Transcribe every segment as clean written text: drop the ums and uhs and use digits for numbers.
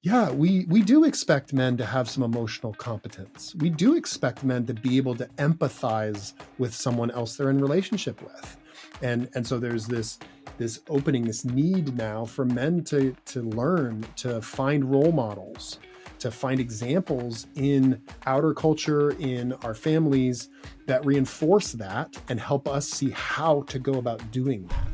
Yeah, we do expect men to have some emotional competence. We do expect men to be able to empathize with someone else they're in relationship with. And so there's this opening, this need now for men to learn to find role models, to find examples in outer culture, in our families that reinforce that and help us see how to go about doing that.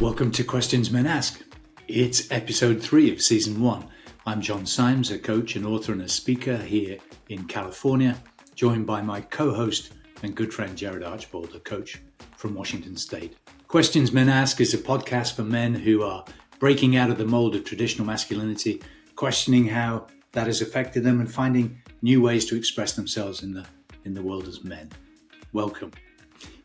Welcome to Questions Men Ask. It's episode 3 of season 1. I'm John Symes, a coach, an author and a speaker here in California, joined by my co-host and good friend Jared Archbold, a coach from Washington State. Questions Men Ask is a podcast for men who are breaking out of the mold of traditional masculinity, questioning how that has affected them and finding new ways to express themselves in the world as men. Welcome.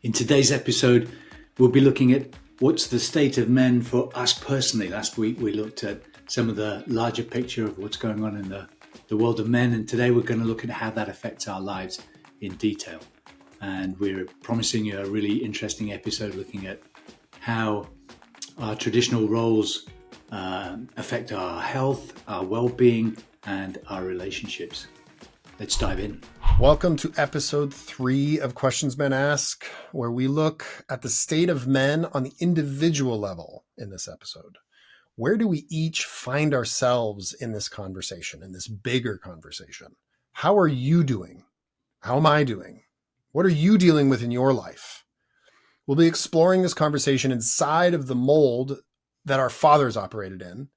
In today's episode, we'll be looking at what's the state of men for us personally. Last week we looked at some of the larger picture of what's going on in the world of men, and today we're going to look at how that affects our lives in detail. And we're promising you a really interesting episode looking at how our traditional roles affect our health, our well-being, and our relationships. Let's dive in. Welcome to episode 3 of Questions Men Ask, where we look at the state of men on the individual level in this episode. Where do we each find ourselves in this conversation, in this bigger conversation? How are you doing? How am I doing? What are you dealing with in your life? We'll be exploring this conversation inside of the mold that our fathers operated in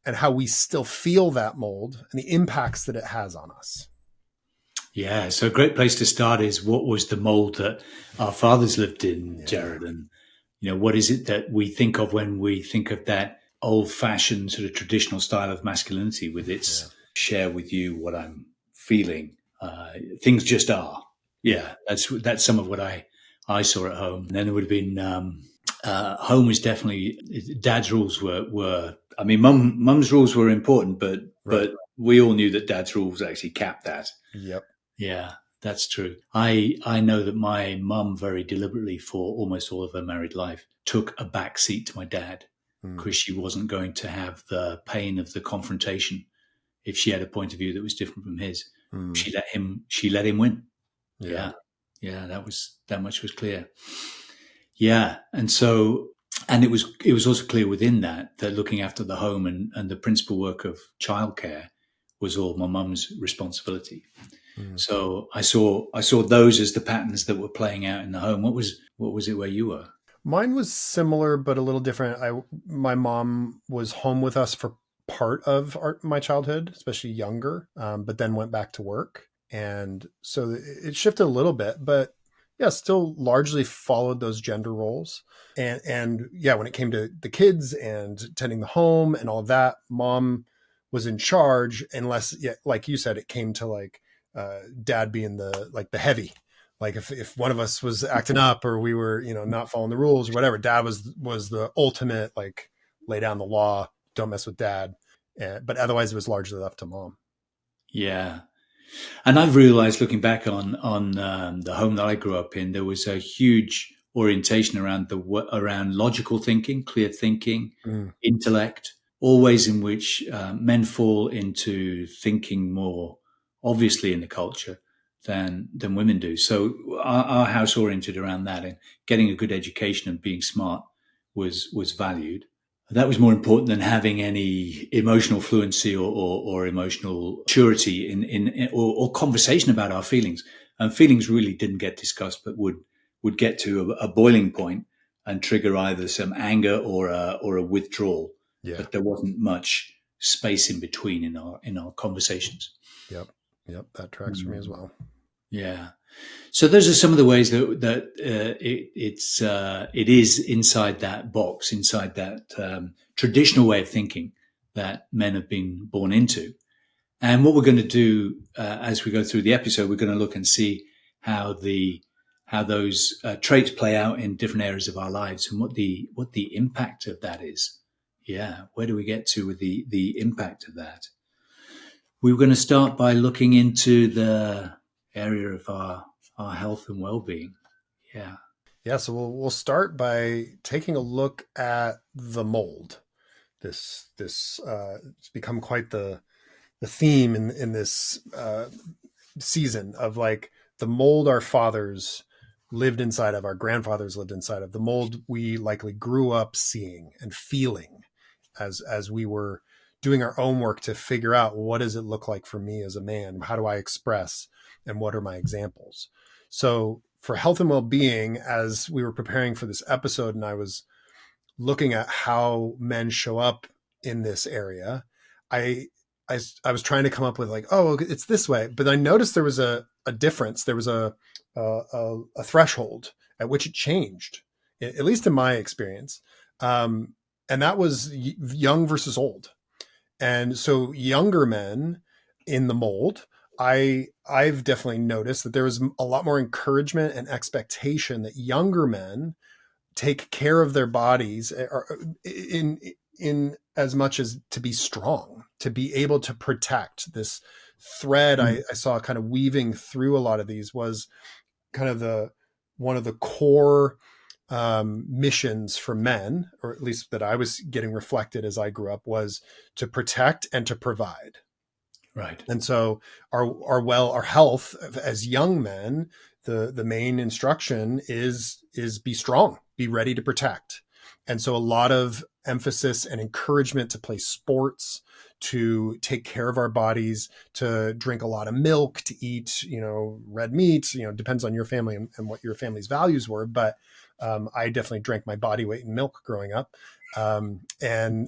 and how we still feel that mold and the impacts that it has on us. Yeah, so a great place to start is what was the mold that our fathers lived in, Jared? And, what is it that we think of when we think of that old-fashioned sort of traditional style of masculinity with its share with you what I'm feeling? Things just are. Yeah, that's some of what I saw at home. And then it would have been home was definitely dad's rules were I mean, mum's rules were important, but we all knew that dad's rules actually capped that. Yep. Yeah, that's true. I know that my mum very deliberately for almost all of her married life took a back seat to my dad because she wasn't going to have the pain of the confrontation if she had a point of view that was different from his. She let him win. Yeah, that much was clear. Yeah, and it was also clear within that looking after the home and the principal work of childcare was all my mum's responsibility. So I saw those as the patterns that were playing out in the home. What was it where you were? Mine was similar, but a little different. My mom was home with us for part of my childhood, especially younger, but then went back to work. And so it shifted a little bit, but yeah, still largely followed those gender roles. And yeah, when it came to the kids and tending the home and all of that, mom was in charge unless, like you said, it came to dad being the heavy. Like if one of us was acting up or we were, not following the rules or whatever, dad was the ultimate, lay down the law, don't mess with dad. But otherwise it was largely left to mom. Yeah. And I've realized looking back on the home that I grew up in, there was a huge orientation around logical thinking, clear thinking, intellect, all ways in which men fall into thinking more obviously in the culture than women do. So our house oriented around that, and getting a good education and being smart was valued. That was more important than having any emotional fluency or emotional maturity or conversation about our feelings. And feelings really didn't get discussed, but would get to a boiling point and trigger either some anger or a withdrawal. Yeah. But there wasn't much space in between in our conversations. Yep. That tracks for me as well. Yeah. So those are some of the ways that it is inside that box, inside that traditional way of thinking that men have been born into. And what we're going to do as we go through the episode, we're going to look and see how those traits play out in different areas of our lives and what the impact of that is. Yeah, where do we get to with the impact of that? We were going to start by looking into the area of our health and well-being. Yeah. Yeah, so we'll start by taking a look at the mold. This it's become quite the theme in this season of like the mold our fathers lived inside of, our grandfathers lived inside of, the mold we likely grew up seeing and feeling as we were doing our own work to figure out what does it look like for me as a man, how do I express, and what are my examples. So for health and well-being, as we were preparing for this episode and I was looking at how men show up in this area, I I was trying to come up with like, oh, it's this way, but I noticed there was a difference. There was a threshold at which it changed, at least in my experience, and that was young versus old. And so younger men in the mold, I've definitely noticed that there was a lot more encouragement and expectation that younger men take care of their bodies in as much as to be strong, to be able to protect. This thread Mm. I saw kind of weaving through a lot of these was kind of the one of the core missions for men, or at least that I was getting reflected as I grew up, was to protect and to provide. Right. And so our health as young men, the main instruction is be strong, be ready to protect. And so a lot of emphasis and encouragement to play sports, to take care of our bodies, to drink a lot of milk, to eat, red meat, depends on your family and what your family's values were. But I definitely drank my body weight in milk growing up. And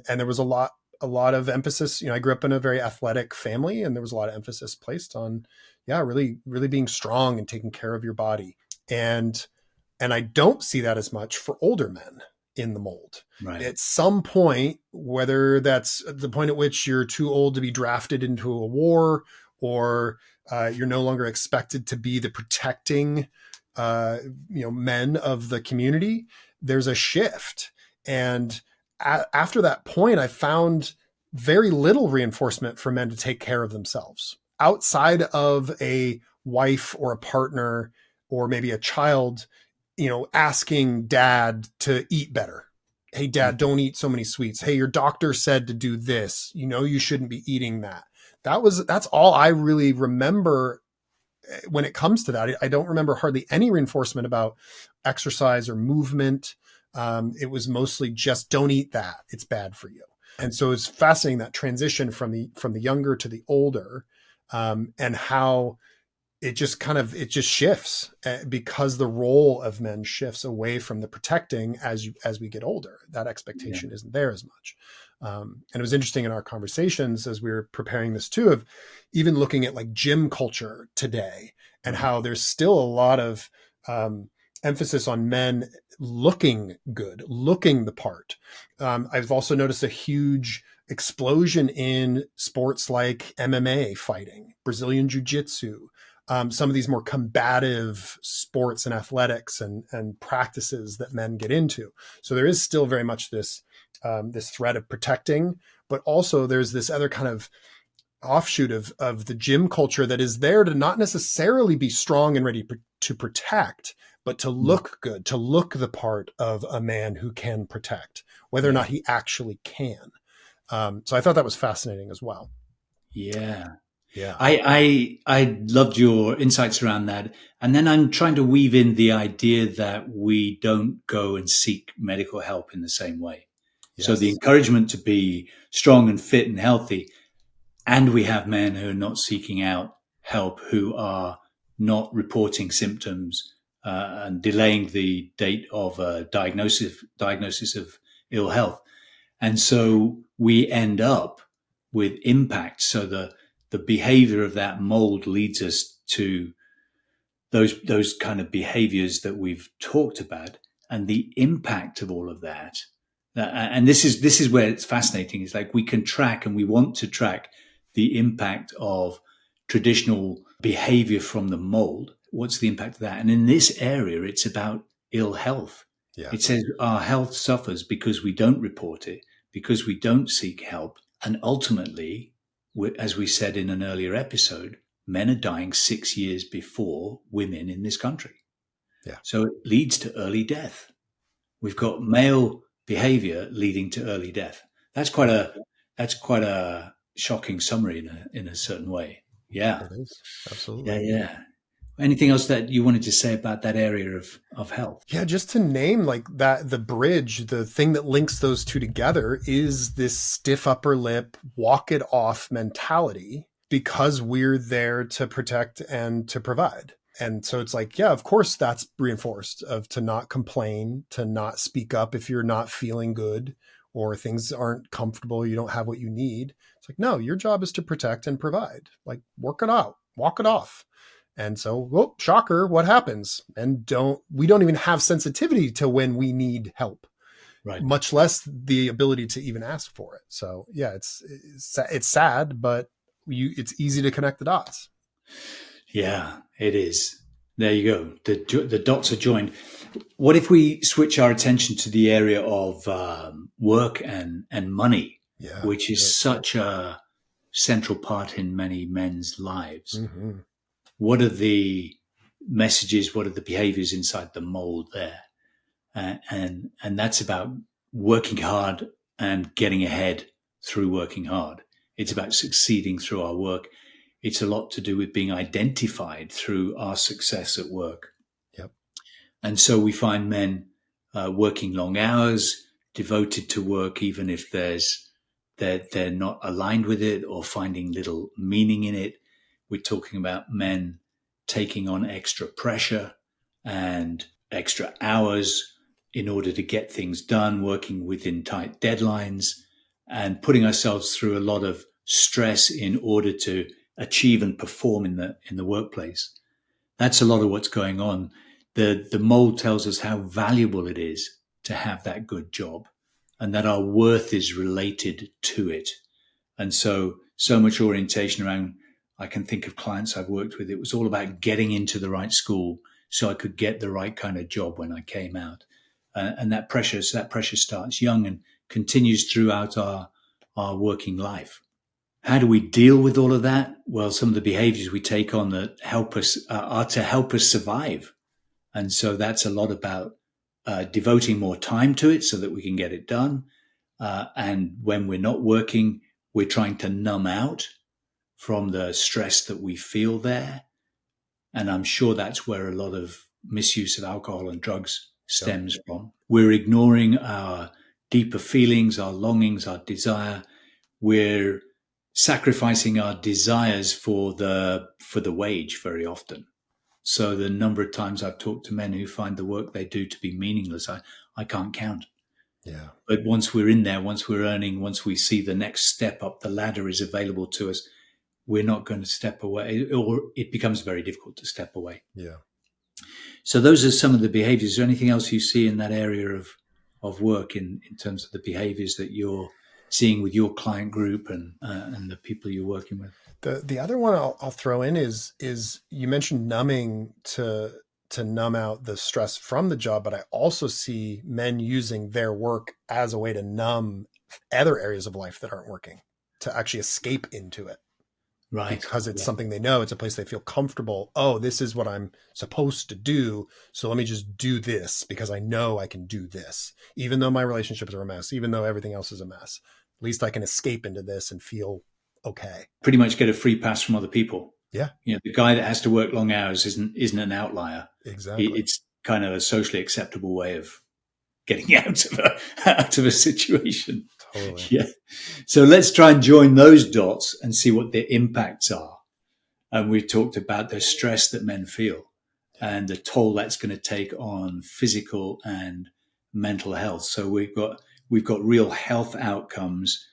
there was a lot of emphasis. I grew up in a very athletic family, and there was a lot of emphasis placed on, yeah, really, really being strong and taking care of your body. And I don't see that as much for older men in the mold. Right. At some point, whether that's the point at which you're too old to be drafted into a war, or you're no longer expected to be the protecting, men of the community, there's a shift. And after that point, I found very little reinforcement for men to take care of themselves outside of a wife or a partner or maybe a child, asking dad to eat better. Hey, dad, Mhm. don't eat so many sweets. Hey, your doctor said to do this. You shouldn't be eating that. That's all I really remember when it comes to that. I don't remember hardly any reinforcement about exercise or movement. It was mostly just don't eat that; it's bad for you. And so it's fascinating, that transition from the younger to the older, and how it just shifts, because the role of men shifts away from the protecting as we get older. That Yeah. expectation isn't there as much. And it was interesting in our conversations as we were preparing this too, of even looking at like gym culture today, and Right. how there's still a lot of emphasis on men looking good, looking the part. I've also noticed a huge explosion in sports like MMA fighting, Brazilian jiu-jitsu, some of these more combative sports and athletics and practices that men get into. So there is still very much this thread of protecting, but also there's this other kind of offshoot of the gym culture that is there to not necessarily be strong and ready to protect, but to Mm. look good, to look the part of a man who can protect, whether or Yeah. not he actually can. So I thought that was fascinating as well. Yeah. Yeah. I loved your insights around that. And then I'm trying to weave in the idea that we don't go and seek medical help in the same way. So the Yes. encouragement to be strong and fit and healthy, and we have men who are not seeking out help, who are not reporting symptoms and delaying the date of diagnosis of ill health. And so we end up with impact. So the behavior of that mold leads us to those kind of behaviors that we've talked about, and the impact of all of that. And this is where it's fascinating. It's like we can track, and we want to track the impact of traditional behavior from the mold. What's the impact of that? And in this area, it's about ill health. Yeah. It says our health suffers because we don't report it, because we don't seek help. And ultimately, as we said in an earlier episode, men are dying 6 years before women in this country. Yeah, So it leads to early death. We've got male behavior leading to early death. That's quite yeah, a that's quite a shocking summary in a certain way. Yeah, it is. Absolutely. yeah. Anything else that you wanted to say about that area of health? Yeah, just to name like that, the bridge, the thing that links those two together is this stiff upper lip, walk it off mentality because we're there to protect and to provide. And so it's like, yeah, of course that's reinforced of to not complain, to not speak up if you're not feeling good or things aren't comfortable, you don't have what you need. It's like, no, your job is to protect and provide. Like work it out, walk it off. And so, well, shocker, what happens? And we don't even have sensitivity to when we need help, Right. much less the ability to even ask for it. So, yeah, it's sad, but it's easy to connect the dots. Yeah, it is. There you go. The dots are joined. What if we switch our attention to the area of work and money, Yeah, which let's do is it. such a central part in many men's lives? Mm-hmm. What are the messages? What are the behaviors inside the mold there? And that's about working hard and getting ahead through working hard. It's about succeeding through our work. It's a lot to do with being identified through our success at work. Yep. And so we find men working long hours, devoted to work, even if they're not aligned with it or finding little meaning in it. We're talking about men taking on extra pressure and extra hours in order to get things done, working within tight deadlines, and putting ourselves through a lot of stress in order to achieve and perform in the workplace. That's a lot of what's going on. The mold tells us how valuable it is to have that good job and that our worth is related to it. And so much orientation around, I can think of clients I've worked with, it was all about getting into the right school so I could get the right kind of job when I came out. And that pressure starts young and continues throughout our working life. How do we deal with all of that? Well, some of the behaviors we take on that help us are to help us survive. And so that's a lot about devoting more time to it so that we can get it done. And when we're not working, we're trying to numb out from the stress that we feel there. And I'm sure that's where a lot of misuse of alcohol and drugs Yep. stems from. We're ignoring our deeper feelings, our longings, our desire. We're sacrificing our desires for the wage very often. So the number of times I've talked to men who find the work they do to be meaningless, I can't count. Yeah. But once we're in there, once we're earning, once we see the next step up the ladder is available to us, we're not going to step away, or it becomes very difficult to step away. Yeah. So those are some of the behaviors. Is there anything else you see in that area of work in terms of the behaviors that you're seeing with your client group and the people you're working with? The other one I'll throw in is you mentioned numbing to numb out the stress from the job, but I also see men using their work as a way to numb other areas of life that aren't working, to actually escape into it. Right. Because it's Yeah. something they know, it's a place they feel comfortable. Oh, this is what I'm supposed to do. So let me just do this because I know I can do this. Even though my relationships are a mess, even though everything else is a mess, at least I can escape into this and feel okay. Pretty much get a free pass from other people. Yeah, You know, the guy that has to work long hours isn't an outlier. exactly. It's kind of a socially acceptable way of getting out of a situation. Totally. Yeah. So let's try and join those dots and see what the impacts are. And we've talked about the stress that men feel and the toll that's going to take on physical and mental health. So we've got real health outcomes,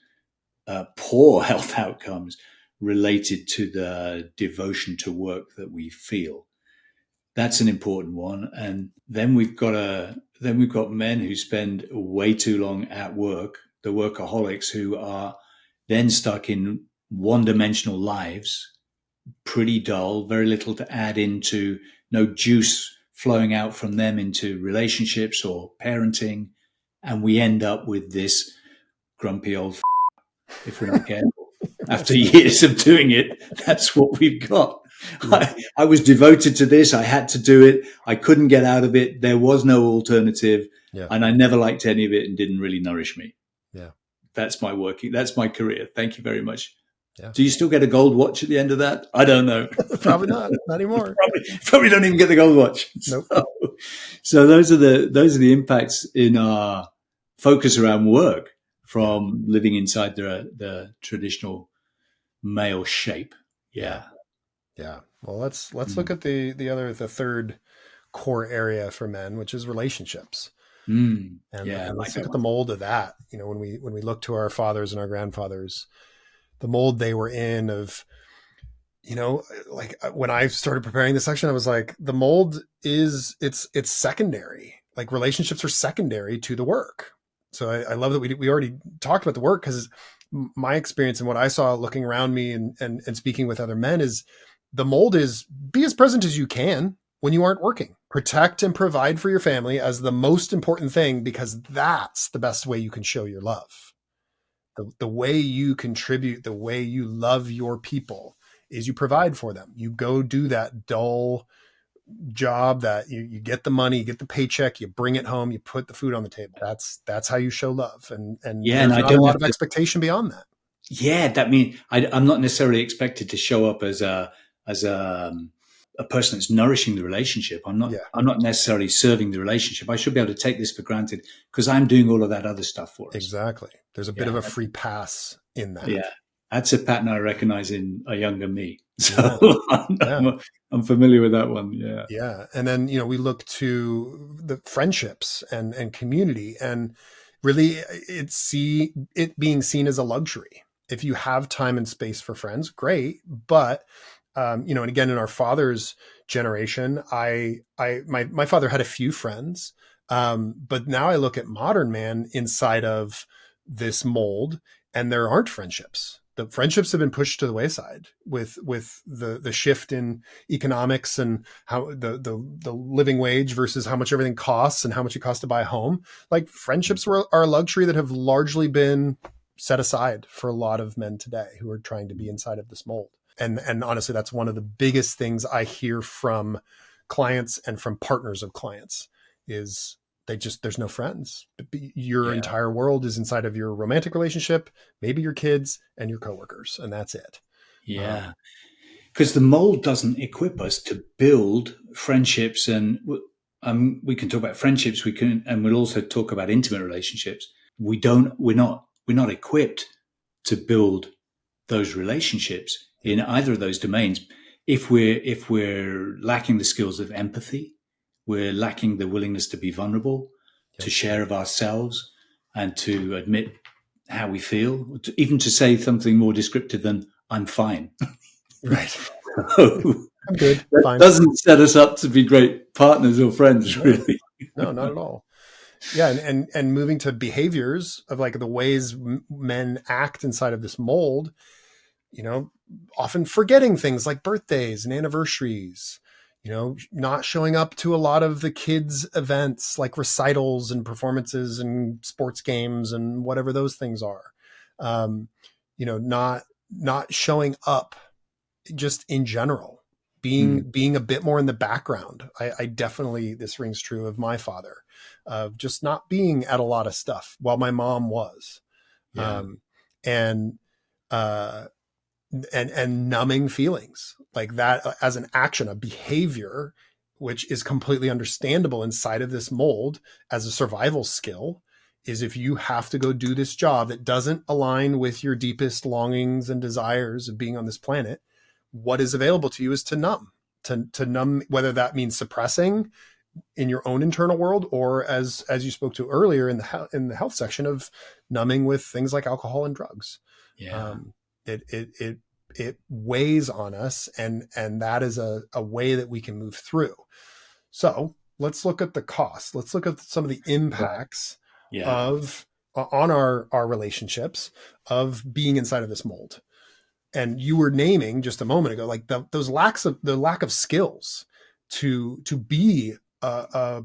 poor health outcomes related to the devotion to work that we feel. That's an important one. And then we've got men who spend way too long at work, the workaholics who are then stuck in one-dimensional lives, pretty dull, very little to add into, no juice flowing out from them into relationships or parenting. And we end up with this grumpy old if we're not careful. After years of doing it, that's what we've got. Yep. I was devoted to this. I had to do it. I couldn't get out of it. There was no alternative. Yeah. And I never liked any of it and didn't really nourish me. Yeah. That's my career. Thank you very much. Yeah. Do you still get a gold watch at the end of that? I don't know. Probably not. Not anymore. Probably don't even get the gold watch. Nope. So those are the impacts in our focus around work Yeah. from living inside the traditional male shape. Yeah. Yeah. Yeah. Well, let's look Mm. at the third core area for men, which is relationships. Mm. And Yeah, I and like let's look that at the one. mold of that. You know, when we look to our fathers and our grandfathers, the mold they were in of, you know, like when I started preparing this section, I was like, the mold is it's secondary. Like relationships are secondary to the work. So I love that we already talked about the work, because my experience and what I saw looking around me and speaking with other men is the mold is be as present as you can when you aren't working. Protect and provide for your family as the most important thing, because that's the best way you can show your love. The way you contribute, the way you love your people is you provide for them. You go do that dull job that you get the money, you get the paycheck, you bring it home, you put the food on the table. That's how you show love. And Yeah, and there's I not a don't lot have of to. expectation beyond that. Yeah, that means I'm not necessarily expected to show up as a person that's nourishing the relationship. Yeah, I'm not necessarily serving the relationship. I should be able to take this for granted because I'm doing all of that other stuff for us. exactly. There's a bit Yeah, of a free pass in that. yeah, that's a pattern I recognize in a younger me. So Yeah. Yeah. I'm familiar with that one. Yeah. Yeah. And then, you know, we look to the friendships and community, and really it being seen as a luxury. If you have time and space for friends, great. But, you know, and again, in our father's generation, my father had a few friends. But now I look at modern man inside of this mold, and there aren't friendships. The friendships have been pushed to the wayside with the shift in economics and how the living wage versus how much everything costs and how much it costs to buy a home. Like friendships are a luxury that have largely been set aside for a lot of men today who are trying to be inside of this mold. And honestly, that's one of the biggest things I hear from clients and from partners of clients is there's no friends. Your Yeah. entire world is inside of your romantic relationship, maybe your kids and your coworkers, and that's it. Yeah. Because the mold doesn't equip us to build friendships, and we can talk about friendships. And we'll also talk about intimate relationships. We're not equipped to build those relationships Yep. in either of those domains. If we're lacking the skills of empathy, we're lacking the willingness to be vulnerable, Yep. to share of ourselves, and to admit how we feel, even to say something more descriptive than "I'm fine." Right. So I'm good. that Fine. doesn't set us up to be great partners or friends, No, really. no, not at all. Yeah. And moving to behaviors of like the ways men act inside of this mold, you know, often forgetting things like birthdays and anniversaries, you know, not showing up to a lot of the kids' events like recitals and performances and sports games and whatever those things are. Um, you know, not showing up just in general, Mm, being a bit more in the background. I definitely, this rings true of my father, of just not being at a lot of stuff while my mom was. yeah, Um, and uh, and numbing feelings like that as an action, a behavior, which is completely understandable inside of this mold as a survival skill, is if you have to go do this job that doesn't align with your deepest longings and desires of being on this planet, what is available to you is to numb, to numb, whether that means suppressing in your own internal world, or as you spoke to earlier in the health section, of numbing with things like alcohol and drugs. yeah, um, it weighs on us, and that is a way that we can move through. So let's look at the cost. Let's look at some of the right, impacts yeah, of on our relationships of being inside of this mold. And you were naming just a moment ago, like the lack of skills to be a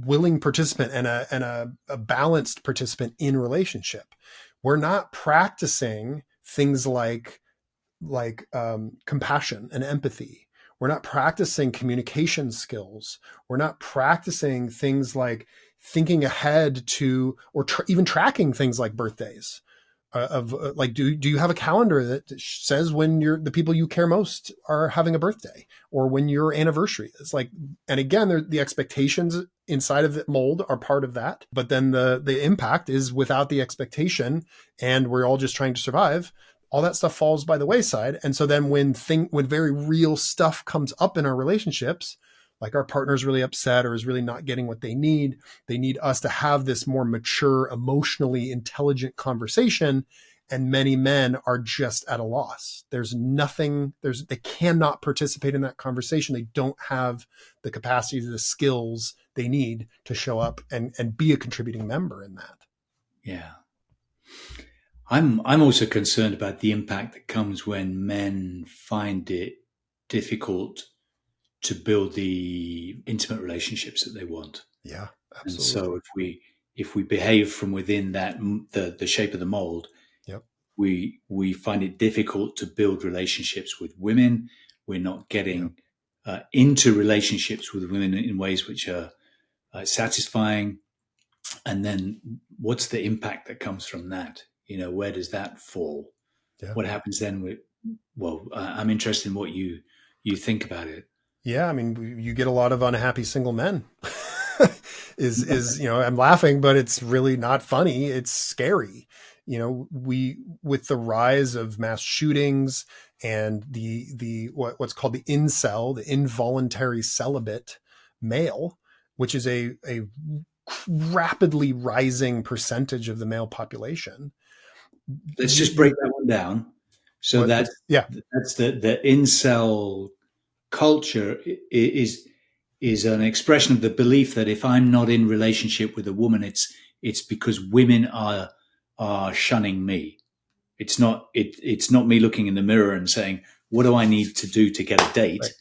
willing participant and a balanced participant in relationship. We're not practicing things like compassion and empathy. We're not practicing communication skills. We're not practicing things like thinking ahead to, or even tracking things like birthdays. Of like, do you have a calendar that says when the people you care most are having a birthday, or when your anniversary is? Like, and again, the expectations inside of the mold are part of that, but then the impact is without the expectation, and we're all just trying to survive. All that stuff falls by the wayside. And so then when very real stuff comes up in our relationships, like our partner's really upset or is really not getting what they need us to have this more mature, emotionally intelligent conversation. And many men are just at a loss. They cannot participate in that conversation. They don't have the capacity, the skills they need to show up and be a contributing member in that. Yeah. I'm also concerned about the impact that comes when men find it difficult to build the intimate relationships that they want. Yeah, And absolutely. so if we behave from within that the shape of the mold, Yep. we find it difficult to build relationships with women. We're not Yep. getting into relationships with women in ways which are satisfying. And then what's the impact that comes from that? Where does that fall? Yeah. What happens then I'm interested in what you think about it. Yeah, I mean, you get a lot of unhappy single men. I'm laughing, but it's really not funny. It's scary. We with the rise of mass shootings and the what's called the incel, the involuntary celibate male, which is a rapidly rising percentage of the male population. Let's You just you break that one down. So what yeah, that's the incel culture is an expression of the belief that if I'm not in relationship with a woman, it's because women are shunning me. It's not me looking in the mirror and saying, what do I need to do to get a date? right,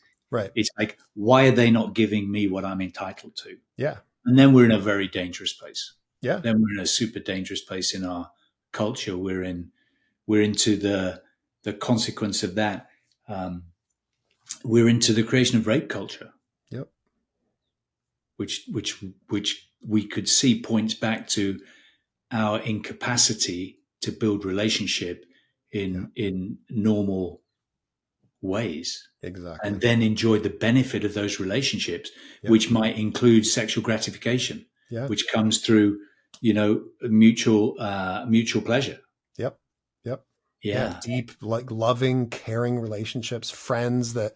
right, It's like, why are they not giving me what I'm entitled to? yeah, And then we're in a very dangerous place. yeah, Then we're in a super dangerous place in our culture. We're into the consequence of that. Um, we're into the creation of rape culture, yep, which we could see points back to our incapacity to build relationship yeah, in normal ways, and exactly, then enjoy the benefit of those relationships, yeah, which might include sexual gratification, yeah. which comes through mutual pleasure. Yep. Yep. Yeah. Yeah. Deep, like loving, caring relationships, friends that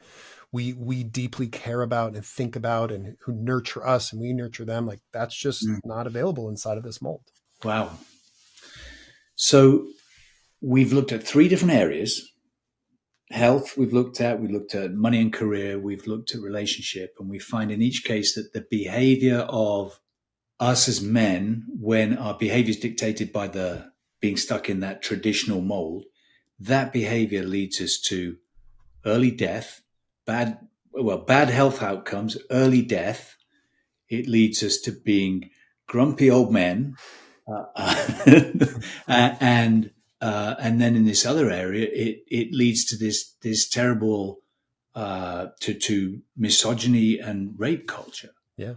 we deeply care about and think about and who nurture us and we nurture them. Like that's just Mm. not available inside of this mold. Wow. So we've looked at three different areas. Health, we've looked at money and career, we've looked at relationship, and we find in each case that the behavior of us as men, when our behavior is dictated by the being stuck in that traditional mold, that behavior leads us to early death, bad health outcomes, early death. It leads us to being grumpy old men, and then in this other area, it leads to this terrible to misogyny and rape culture. Yeah.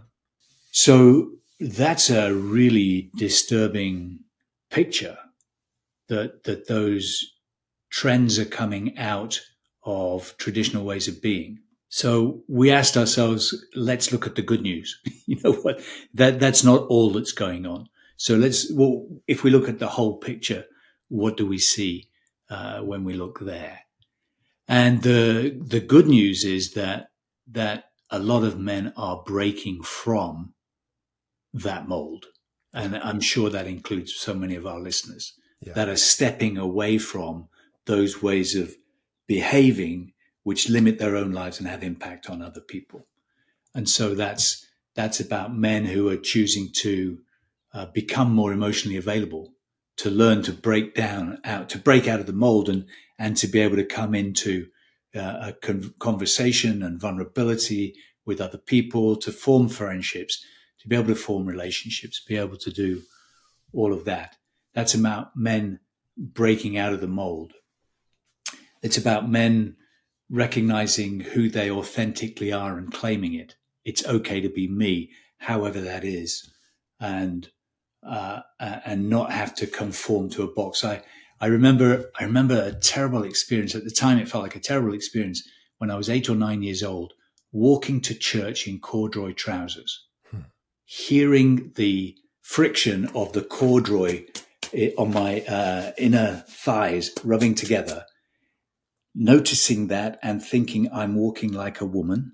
So that's a really disturbing picture that those trends are coming out of traditional ways of being. So we asked ourselves, let's look at the good news. You know what? That's not all that's going on. So if we look at the whole picture, what do we see when we look there? And the good news is that a lot of men are breaking from that mold. Yeah. And I'm sure that includes so many of our listeners Yeah. that are stepping away from those ways of behaving which limit their own lives and have impact on other people. And so that's about men who are choosing to become more emotionally available, to learn to break out of the mold, and to be able to come into a conversation and vulnerability with other people, to form friendships, to be able to form relationships, be able to do all of that. That's about men breaking out of the mold. It's about men recognizing who they authentically are and claiming it. It's okay to be me, however that is, and not have to conform to a box. I remember a terrible experience at the time. It felt like a terrible experience when I was 8 or 9 years old, walking to church in corduroy trousers, hearing the friction of the corduroy on my inner thighs rubbing together, noticing that and thinking I'm walking like a woman.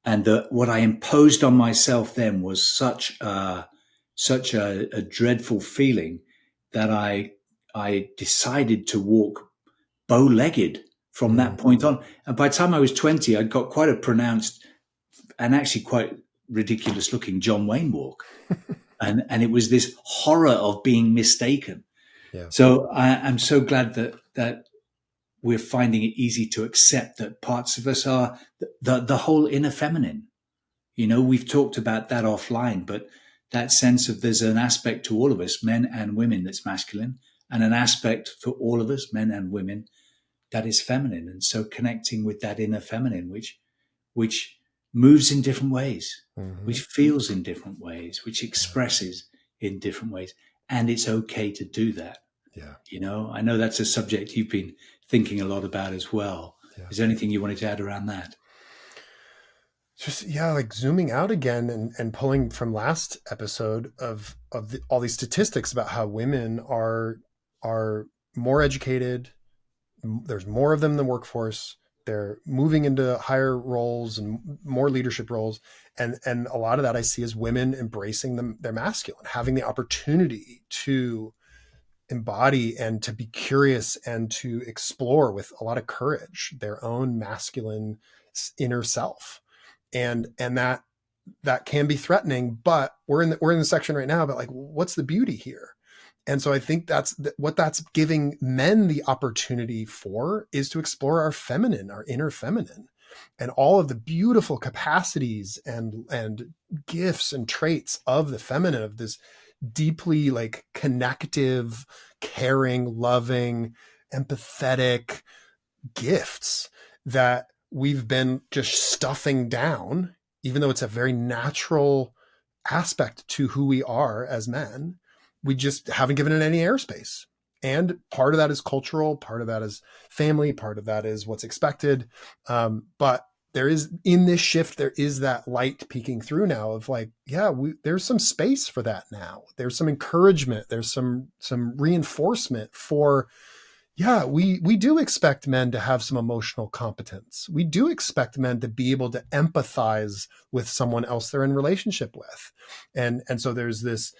And what I imposed on myself then was such a dreadful feeling that I decided to walk bow-legged from that point on. And by the time I was 20, I'd got quite a pronounced and actually quite ridiculous-looking John Wayne walk. And it was this horror of being mistaken. Yeah. So I'm so glad that we're finding it easy to accept that parts of us are the whole inner feminine. You know, we've talked about that offline, but that sense of there's an aspect to all of us, men and women, that's masculine, and an aspect for all of us, men and women, that is feminine. And so connecting with that inner feminine, which moves in different ways, which feels in different ways, which expresses in different ways. And it's okay to do that. Yeah. You know, I know that's a subject you've been thinking a lot about as well. Yeah. Is there anything you wanted to add around that? Just, yeah, like zooming out again and pulling from last episode of all these statistics about how women are more educated. There's more of them in the workforce. They're moving into higher roles and more leadership roles. And a lot of that I see as women embracing their masculine, having the opportunity to embody and to be curious and to explore with a lot of courage their own masculine inner self. And that can be threatening, but we're in the section right now about like, what's the beauty here? And so I think what that's giving men the opportunity for is to explore our feminine, our inner feminine, and all of the beautiful capacities and gifts and traits of the feminine, of this deeply like connective, caring, loving, empathetic gifts that we've been just stuffing down, even though it's a very natural aspect to who we are as men. We just haven't given it any airspace. And part of that is cultural, part of that is family, part of that is what's expected. But there is, in this shift, there is that light peeking through now of like, yeah, there's some space for that now. There's some encouragement. There's some reinforcement for, yeah, we do expect men to have some emotional competence. We do expect men to be able to empathize with someone else they're in relationship with. And so there's this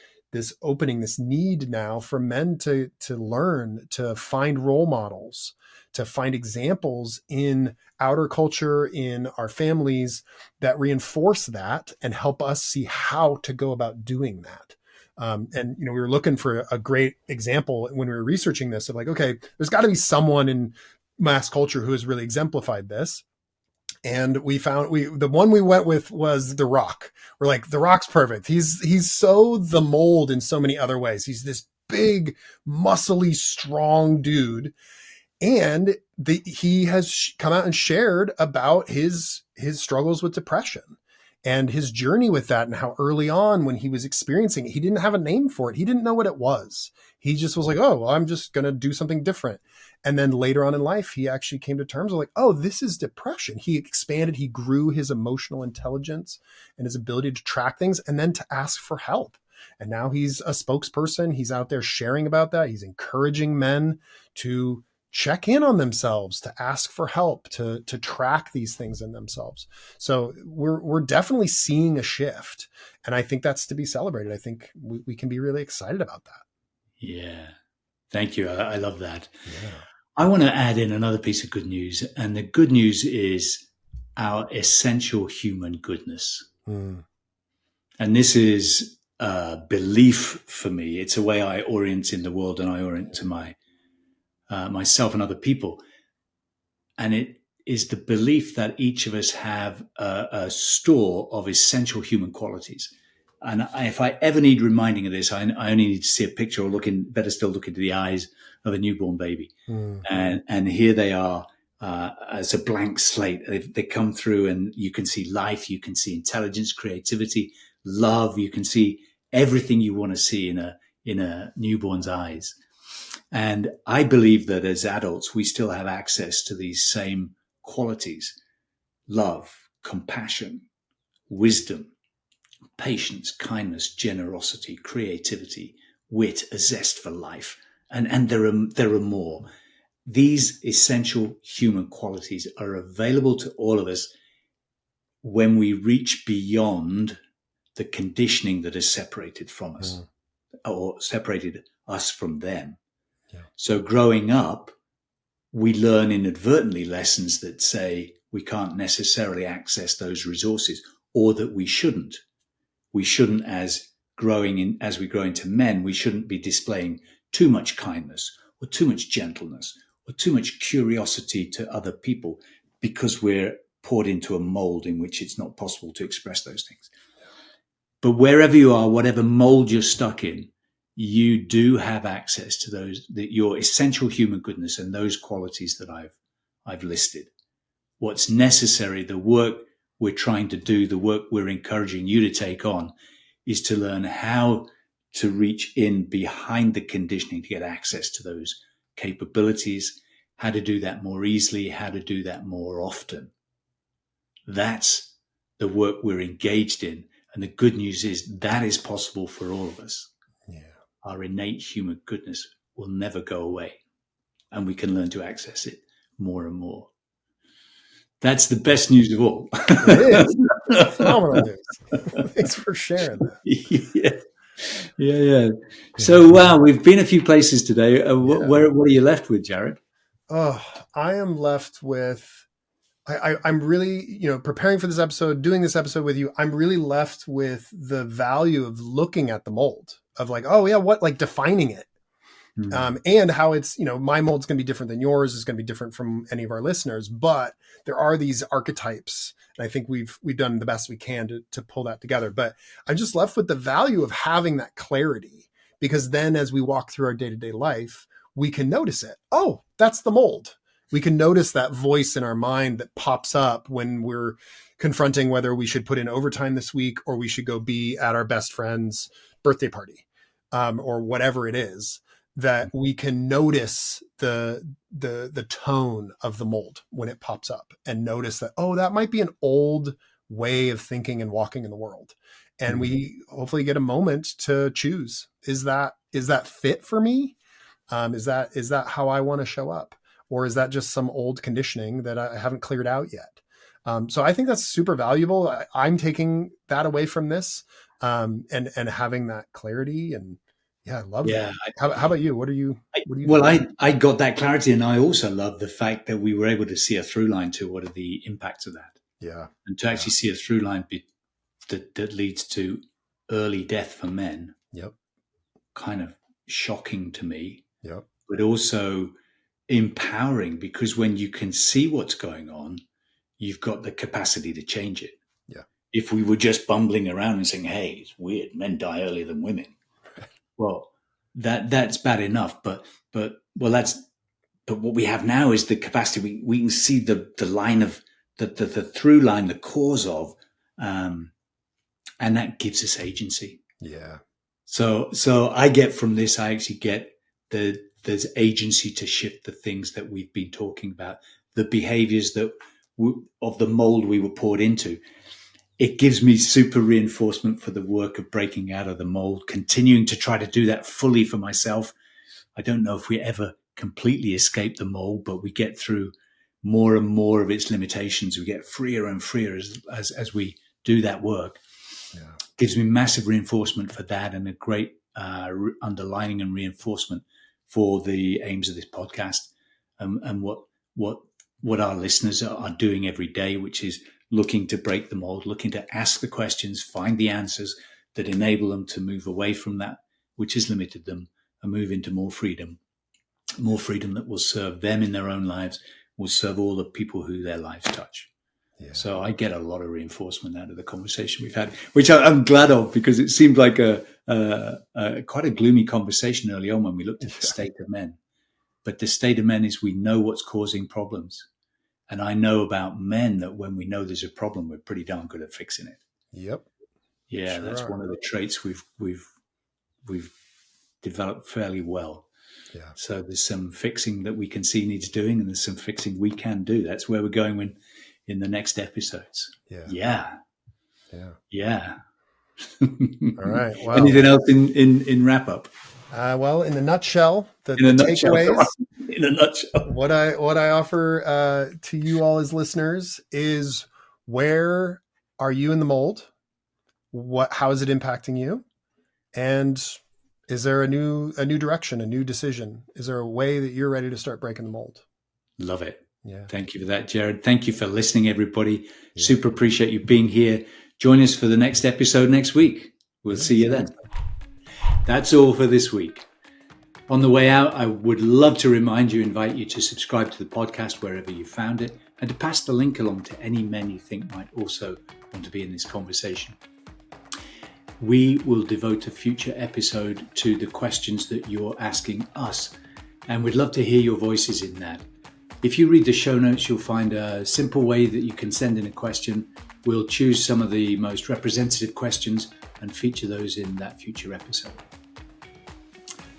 opening, this need now for men to learn, to find role models, to find examples in outer culture, in our families that reinforce that and help us see how to go about doing that. And, you know, we were looking for a great example when we were researching this of like, okay, there's got to be someone in mass culture who has really exemplified this. And we found the one we went with was The Rock. We're like, The Rock's perfect. He's so the mold in so many other ways. He's this big, muscly, strong dude. And he has come out and shared about his struggles with depression and his journey with that, and how early on when he was experiencing it, he didn't have a name for it. He didn't know what it was. He just was like, oh, well, I'm just going to do something different. And then later on in life, he actually came to terms with like, oh, this is depression. He expanded, he grew his emotional intelligence and his ability to track things and then to ask for help. And now he's a spokesperson. He's out there sharing about that. He's encouraging men to check in on themselves, to ask for help, to track these things in themselves. So we're definitely seeing a shift. And I think that's to be celebrated. I think we can be really excited about that. Yeah. Thank you. I love that. Yeah. I want to add in another piece of good news. And the good news is our essential human goodness. And this is a belief for me. It's a way I orient in the world and I orient to myself and other people. And it is the belief that each of us have a store of essential human qualities. And if I ever need reminding of this, I only need to see a picture or better still look into the eyes of a newborn baby. And here they are, as a blank slate. They come through and you can see life, you can see intelligence, creativity, love. You can see everything you want to see in a newborn's eyes. And I believe that as adults, we still have access to these same qualities: love, compassion, wisdom, patience, kindness, generosity, creativity, wit, a zest for life. And there are more. These essential human qualities are available to all of us when we reach beyond the conditioning that has separated from us or separated us from them. Yeah. So growing up, we learn inadvertently lessons that say we can't necessarily access those resources, or that we shouldn't. We shouldn't, as we grow into men, we shouldn't be displaying too much kindness or too much gentleness or too much curiosity to other people, because we're poured into a mold in which it's not possible to express those things. But wherever you are, whatever mold you're stuck in, you do have access to your essential human goodness and those qualities that I've listed. What's necessary, the work we're trying to do, the work we're encouraging you to take on, is to learn how to reach in behind the conditioning to get access to those capabilities, how to do that more easily, how to do that more often. That's the work we're engaged in. And the good news is that is possible for all of us. Yeah. Our innate human goodness will never go away, and we can learn to access it more and more. That's the best news of all. It is. It's phenomenal news. Thanks for sharing that. Yeah. So, wow, we've been a few places today. What are you left with, Jared? Oh, I am left with, I'm really, preparing for this episode, doing this episode with you, I'm really left with the value of looking at the mold, of like, oh yeah, like defining it. And how it's, my mold's going to be different than yours, is going to be different from any of our listeners, but there are these archetypes. And I think we've done the best we can to pull that together. But I'm just left with the value of having that clarity, because then as we walk through our day-to-day life, we can notice it. Oh, that's the mold. We can notice that voice in our mind that pops up when we're confronting whether we should put in overtime this week or we should go be at our best friend's birthday party, or whatever it is. That we can notice the tone of the mold when it pops up, and notice that, oh, that might be an old way of thinking and walking in the world. And we hopefully get a moment to choose, is that fit for me? Is that how I want to show up? Or is that just some old conditioning that I haven't cleared out yet? So I think that's super valuable. I'm taking that away from this, and having that clarity. And yeah, I love that. How about you? What do you Well, I got that clarity, and I also love the fact that we were able to see a through line to what are the impacts of that. Yeah. And to actually see a through line that leads to early death for men. Yep. Kind of shocking to me. Yep. But also empowering, because when you can see what's going on, you've got the capacity to change it. Yeah. If we were just bumbling around and saying, hey, it's weird, men die earlier than women. Well, that's bad enough. But what we have now is the capacity. We can see the line of the through line, the cause of, and that gives us agency. Yeah. So I get from this, I actually get there's agency to shift the things that we've been talking about, the behaviors of the mold we were poured into. It gives me super reinforcement for the work of breaking out of the mold, continuing to try to do that fully for myself. I don't know if we ever completely escape the mold, but we get through more and more of its limitations. We get freer and freer as we do that work. Yeah. Gives me massive reinforcement for that, and a great underlining and reinforcement for the aims of this podcast, and what our listeners are doing every day, which is looking to break the mold, looking to ask the questions, find the answers that enable them to move away from that which has limited them and move into more freedom that will serve them in their own lives, will serve all the people who their lives touch. Yeah. So I get a lot of reinforcement out of the conversation we've had, which I'm glad of, because it seemed like quite a gloomy conversation early on when we looked at the state of men. But the state of men is, we know what's causing problems. And I know about men that when we know there's a problem, we're pretty darn good at fixing it. Yep. Yeah, Sure that's are. one of the traits we've developed fairly well. Yeah. So there's some fixing that we can see needs doing, and there's some fixing we can do. That's where we're going in the next episodes. Yeah. Yeah. Yeah. Yeah. All right. Well, Anything else in wrap up? well, in a nutshell, In a the nutshell, come takeaways, on. In a nutshell. what I offer to you all as listeners is, where are you in the mold? How is it impacting you? And is there a new direction, a new decision? Is there a way that you're ready to start breaking the mold? Love it. Yeah. Thank you for that, Jared. Thank you for listening, everybody. Yeah. Super appreciate you being here. Join us for the next episode next week. We'll see you then. That's all for this week. On the way out, I would love to invite you to subscribe to the podcast wherever you found it, and to pass the link along to any men you think might also want to be in this conversation. We will devote a future episode to the questions that you're asking us, and we'd love to hear your voices in that. If you read the show notes, you'll find a simple way that you can send in a question. We'll choose some of the most representative questions and feature those in that future episode.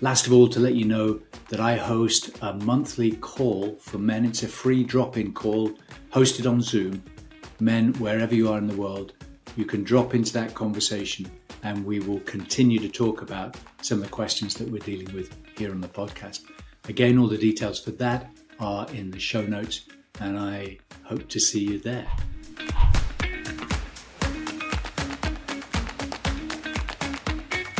Last of all, to let you know that I host a monthly call for men. It's a free drop-in call hosted on Zoom. Men, wherever you are in the world, you can drop into that conversation, and we will continue to talk about some of the questions that we're dealing with here on the podcast. Again, all the details for that are in the show notes, and I hope to see you there.